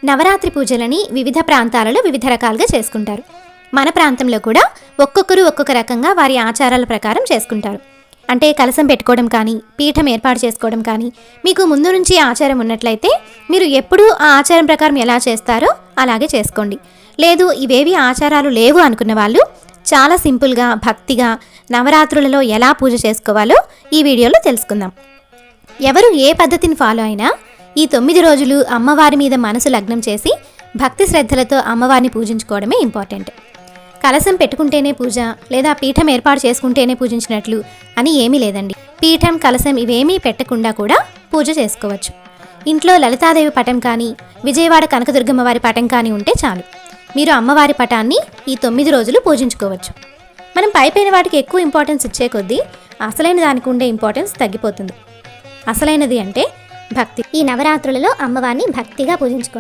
నవరాత్రి పూజలని వివిధ ప్రాంతాలలో వివిధ రకాలుగా చేసుకుంటారు. మన ప్రాంతంలో కూడా ఒక్కొక్కరు ఒక్కొక్క రకంగా వారి ఆచారాల ప్రకారం చేసుకుంటారు. అంటే కలశం పెట్టుకోవడం కానీ, పీఠం ఏర్పాటు చేసుకోవడం కానీ, మీకు ముందు నుంచి ఆచారం ఉన్నట్లయితే మీరు ఎప్పుడూ ఆ ఆచారం ప్రకారం ఎలా చేస్తారో అలాగే చేసుకోండి. లేదు ఇవేవి ఆచారాలు లేవు అనుకున్న వాళ్ళు చాలా సింపుల్గా భక్తిగా నవరాత్రులలో ఎలా పూజ చేసుకోవాలో ఈ వీడియోలో తెలుసుకుందాం. ఎవరు ఏ పద్ధతిని ఫాలో అయినా ఈ 9 రోజులు అమ్మవారి మీద మనసు లగ్నం చేసి భక్తి శ్రద్ధలతో అమ్మవారిని పూజించుకోవడమే ఇంపార్టెంట్. కలశం పెట్టుకుంటేనే పూజ లేదా పీఠం ఏర్పాటు చేసుకుంటేనే పూజించినట్లు అని ఏమీ లేదండి. పీఠం కలశం ఇవేమీ పెట్టకుండా కూడా పూజ చేసుకోవచ్చు. ఇంట్లో లలితాదేవి పటం కానీ, విజయవాడ కనకదుర్గమ్మ వారి పటం కానీ ఉంటే చాలు, మీరు అమ్మవారి పటాన్ని ఈ 9 రోజులు పూజించుకోవచ్చు. మనం పైపైన వాటికి ఎక్కువ ఇంపార్టెన్స్ ఇచ్చే కొద్దీ అసలైన దానికి ఉండే ఇంపార్టెన్స్ తగ్గిపోతుంది. అసలైనది అంటే భక్తి. ఈ నవరాత్రులలో అమ్మవారిని భక్తిగా పూజించుకోండి.